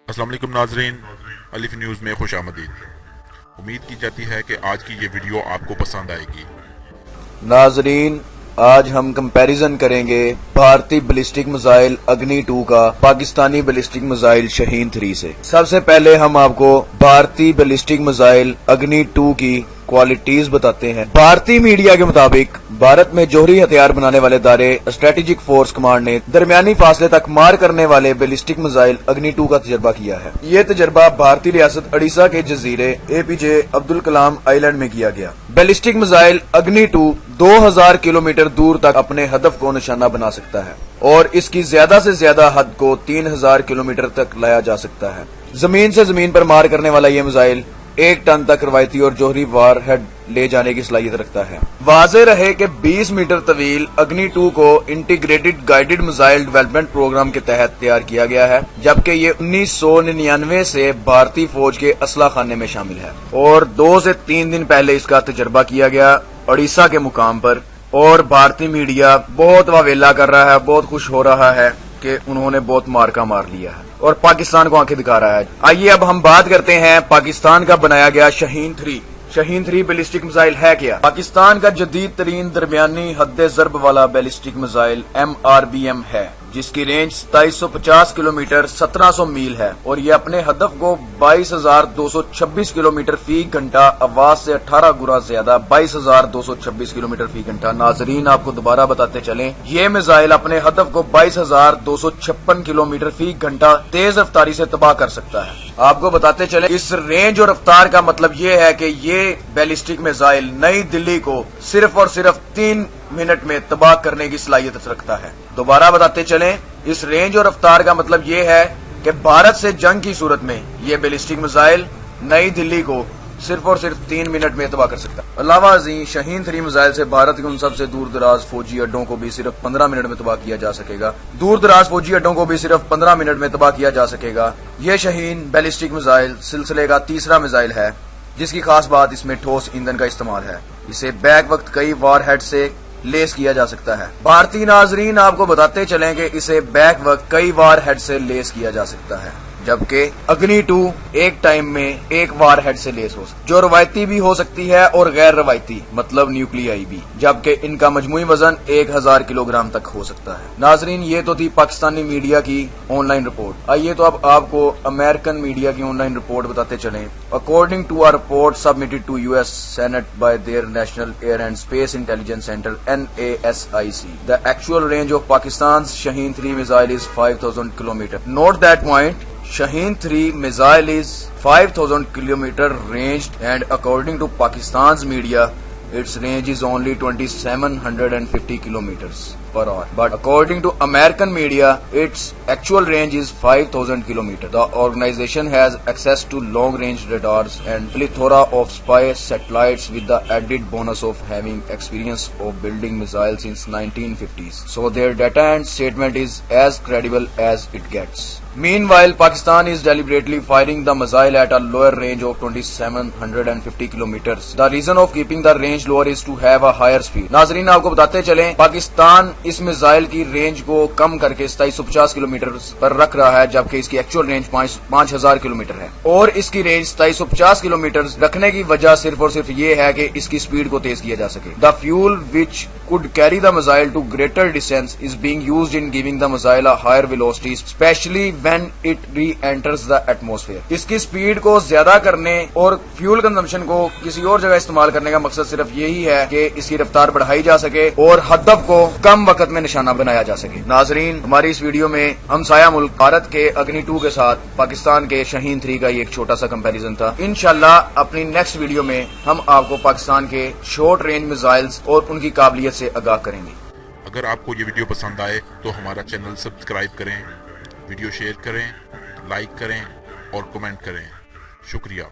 अस्सलाम वालेकुम नाजरीन, अलिफ न्यूज़ में खुश आमदीद। उम्मीद की जाती है कि आज की ये वीडियो आपको पसंद आएगी। नाजरीन, आज हम कंपैरिजन करेंगे भारतीय बैलिस्टिक मिसाइल अग्नि 2 का पाकिस्तानी बैलिस्टिक मिसाइल शाहीन 3 से। सबसे पहले हम आपको भारतीय बैलिस्टिक मिसाइल अग्नि 2 की क्वालिटीज बताते हैं। भारतीय मीडिया के मुताबिक भारत में जोहरी हथियार बनाने वाले इदारे स्ट्रेटेजिक फोर्स कमांड ने दरमियानी फासले तक मार करने वाले बैलिस्टिक मिसाइल अग्नि 2 का तजर्बा किया है। ये तजर्बा भारतीय रियासत उड़ीसा के जजीरे एपीजे अब्दुल कलाम आइलैंड में किया गया। बैलिस्टिक मिसाइल अग्नि 2 2000 किलोमीटर दूर तक अपने हदफ को निशाना बना सकता है और इसकी ज्यादा से ज्यादा हद को 3000 किलोमीटर तक लाया जा सकता है। जमीन से जमीन पर मार करने वाला ये मिसाइल 1 टन तक रवायती और जोहरी वार हेड ले जाने की सलाहियत रखता है। वाज़ेह रहे कि 20 मीटर तवील अग्नि 2 को integrated guided missile development programme के तहत तैयार किया गया है, जबकि ये 1999 से भारतीय फौज के असला खाने में शामिल है और 2 से 3 दिन पहले इसका तजर्बा किया गया उड़ीसा के मुकाम पर। और भारतीय मीडिया बहुत वावेला कर रहा है, बहुत खुश हो रहा है कि उन्होंने बहुत मार्का मार लिया है और पाकिस्तान को आंखें दिखा रहा है। आइए अब हम बात करते हैं पाकिस्तान का बनाया गया शाहीन 3। शाहीन 3 बैलिस्टिक मिसाइल है क्या? पाकिस्तान का जदीद तरीन दरमियानी हद जरब वाला बैलिस्टिक मिसाइल MRBM है, जिसकी रेंज 2750 किलोमीटर 1700 मील है और ये अपने हदफ को 22,226 किलोमीटर फी घंटा, आवाज से 18 गुना ज्यादा 22,226 किलोमीटर फी घंटा। नाजरीन, आपको दोबारा बताते चलें, ये मिसाइल अपने हदफ को 22,256 किलोमीटर फी घंटा तेज रफ्तारी से तबाह कर सकता है। आपको बताते चले, इस रेंज और रफ्तार का मतलब ये है कि ये बैलिस्टिक मिसाइल नई दिल्ली को सिर्फ और सिर्फ 3 मिनट में तबाह करने की सलाहियत रखता है। दोबारा बताते चलें, इस रेंज और रफ्तार का मतलब ये है कि भारत से जंग की सूरत में ये बैलिस्टिक मिसाइल नई दिल्ली को सिर्फ और सिर्फ 3 मिनट में तबाह कर सकता है। अलावा अजीम, शाहीन 3 मिसाइल से भारत के उन सबसे दूर दराज फौजी अड्डों को भी सिर्फ 15 मिनट में तबाह किया जा सकेगा। दूर दराज फौजी अड्डों को भी सिर्फ 15 मिनट में तबाह किया जा सकेगा। यह शाहीन बैलिस्टिक मिसाइल सिलसिले का तीसरा मिसाइल है, जिसकी खास बात इसमें ठोस ईंधन का इस्तेमाल है। इसे बैक वक्त कई वार हेड से लेस किया जा सकता है। भारतीय नाजरीन, आपको बताते चलें कि इसे बैक वक्त कई वार हेड से लेस किया जा सकता है, जबकि अग्नि 2 एक टाइम में एक वार हेड से लेस हो सकती है, जो रवायती भी हो सकती है और गैर रवायती मतलब न्यूक्लियाई भी, जबकि इनका मजमूई वजन 1000 किलोग्राम तक हो सकता है। नाजरीन, ये तो थी पाकिस्तानी मीडिया की ऑनलाइन रिपोर्ट। आइए तो अब आपको अमेरिकन मीडिया की ऑनलाइन रिपोर्ट बताते चलें। According to a report submitted to US Senate by their National Air and Space Intelligence Center NASIC, the actual range of Pakistan's Shaheen 3 missile is 5,000 km. Note that point. Shaheen 3 missile is 5,000 kilometer ranged, and according to Pakistan's media, its range is only 2,750 kilometers per hour. But according to American media, its actual range is 5,000 kilometers. The organization has access to long-range radars and plethora of spy satellites, with the added bonus of having experience of building missiles since 1950s. So their data and statement is as credible as it gets. Meanwhile, Pakistan is deliberately firing the missile at a lower range of 2,750 kilometers. The reason of keeping the range lower is to have a higher speed. नाजरीन, आपको बताते चलें, पाकिस्तान इस missile की range को कम करके 2750 kilometre पर रख रहा है, जबकि इसकी एक्चुअल रेंज 5000 किलोमीटर है। और इसकी रेंज 2750 किलोमीटर रखने की वजह सिर्फ और सिर्फ ये है कि इसकी स्पीड को तेज किया जा सके। The fuel which could carry the missile to greater distance is being used in giving the missile a higher velocity, especially when it re-enters the atmosphere. इसकी स्पीड को ज्यादा करने और फ्यूल कंजम्पशन को किसी और जगह इस्तेमाल करने का मकसद सिर्फ यही है कि इसकी रफ्तार बढ़ाई जा सके और हदफ को कम वक्त में निशाना बनाया जा सके। नाजरीन, हमारी इस वीडियो में हमसाया मुल्क भारत के अग्नि 2 के साथ पाकिस्तान के शाहीन 3 का ये एक छोटा सा कंपैरिजन था। इंशाल्लाह अपनी नेक्स्ट वीडियो में हम आपको पाकिस्तान के शॉर्ट रेंज मिसाइल्स और उनकी काबिलियत से आगाह करेंगे। अगर आपको ये वीडियो पसंद आए तो हमारा चैनल सब्सक्राइब करें, वीडियो शेयर करें, लाइक करें और कमेंट करें। शुक्रिया।